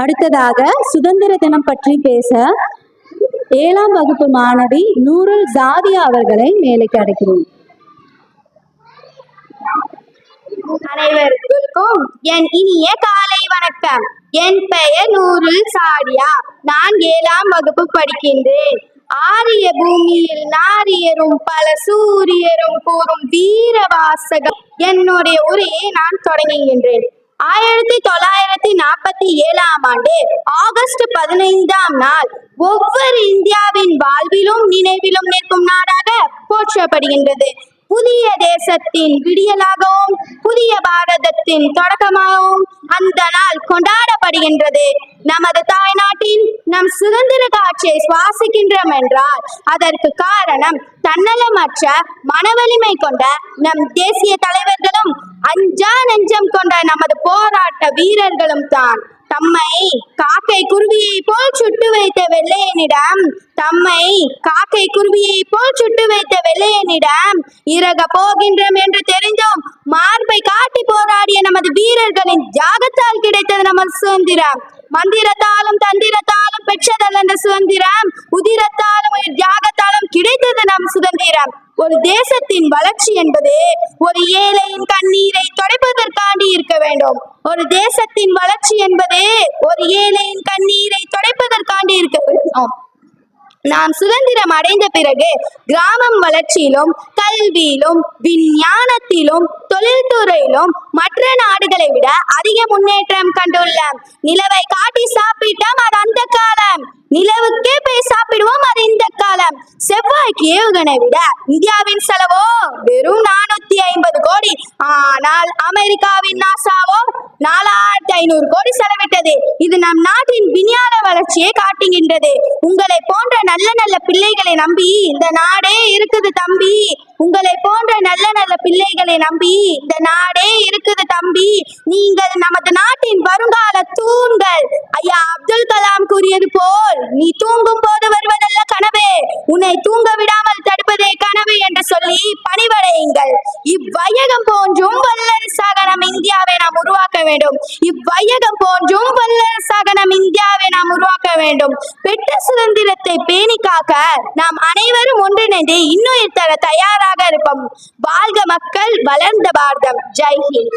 அடுத்ததாக சுதந்திர தினம் பற்றி பேச 7ஆம் வகுப்பு மாணவி நூருல் ஜாதியா அவர்களை மேலைக்கு அழைக்கிறோம். அனைவருக்கும் என் இனிய காலை வணக்கம். என் பெயர் நூருல் சாடியா. நான் 7ஆம் வகுப்பு படிக்கின்றேன். ஆரிய பூமியில் நாரியரும் பல சூரியரும் கூறும் வீர வாசகம் என்னுடைய உரையை நான் தொடங்குகின்றேன். 1947ஆம் ஆண்டு ஆகஸ்ட் 15ஆம் நாள் ஒவ்வொரு இந்தியாவின் வாழ்விலும் நினைவிலும் நிற்கும் நாடாக போற்றப்படுகின்றது. புதிய தேசத்தின் விடியலாகவும் புதிய பாரதத்தின் தொடக்கமாகவும் அந்த நாள் கொண்டாடப்படுகின்றது. நமது தாய்நாட்டில் நம் சுதந்திர காற்றை சுவாசிக்கின்றோம் என்றால் அதற்கு காரணம் தன்னலமற்ற மனவலிமை கொண்ட நம் தேசிய தலைவர்களும் அஞ்சா நெஞ்சம் கொண்ட நமது போராட்ட வீரர்களும் தான். தம்மை காக்கை குருவியை போல் சுட்டு வைத்த வெள்ளையனிடம் இறக போகின்றோம் என்று தெரிந்தும் மார்பை காட்டி போராடிய நமது வீரர்களின் தியாகத்தால் கிடைத்தது நமது சுதந்திரம். மந்திரத்தாலும் தந்திரத்தாலும் பெற்றதல்ல அந்த சுதந்திரம், உதிரத்தாலும் தியாகத்தாலும் கிடைத்தது நம் சுதந்திரம். ஒரு தேசத்தின் வளர்ச்சி என்பது ஒரு ஏழையின் கண்ணீரை துடைப்பதற்காண்டி இருக்க வேண்டும். ஒரு தேசத்தின் வளர்ச்சி என்பது ஒரு ஏழையின் கண்ணீரை துடைப்பதற்காண்டி இருக்க வேண்டும். நாம் சுதந்திரம் அடைந்த பிறகு கிராமம் வளர்ச்சியிலும் கல்வியிலும் விஞ்ஞானத்திலும் தொழில்துறையிலும் மற்ற நாடுகளை விட அதிக முன்னேற்றம் கண்டுள்ளோம். நிலவை காட்டி சாப்பிட்டோம், அது அந்த காலம். நிலவுக்கே போய் சாப்பிடுவோம், அது இந்த காலம். செவ்வாய்க்கு ஏவுகணை விட இந்தியாவின் செலவோ வெறும் 450 கோடி. ஆனால் அமெரிக்காவின் நாசாவோ 4500 கோடி செலவிட்டது. இது நம் நாட்டின் விஞ்ஞான வளர்ச்சியை காட்டுகின்றது. உங்களை போன்ற நல்ல நல்ல பிள்ளைகளை நம்பி இந்த நாடே இருக்குது தம்பி. உங்களை போன்ற நல்ல நல்ல பிள்ளைகளை நம்பி இந்த நாடே இருக்குது தம்பி. நீங்கள் நமது நாட்டின் வருங்கால தூண்கள். ஐயா அப்துல் கலாம் கூறியது போல், நீ தூங்கும் போது வருவதல்ல கனவே, உன்னை தூங்க விடாமல் தடுப்பதே கனவு என்று சொல்லி பணிவடையுங்கள். இவ்வையகம் போன்றும் வல்லரசாக நம் இந்தியாவை நாம் உருவாக்க வேண்டும். இவ்வையகம் போன்றும் வல்லரசாக நம் இந்தியாவை நாம் உருவாக்க வேண்டும். பெற்ற சுதந்திரத்தை பேணி காக்க நாம் அனைவரும் ஒன்றிணைந்து இன்னுயிர் தர தயாராக இருப்போம். வாழ்க மக்கள், வளர்ந்த பாரதம். ஜெய் ஹிந்த்.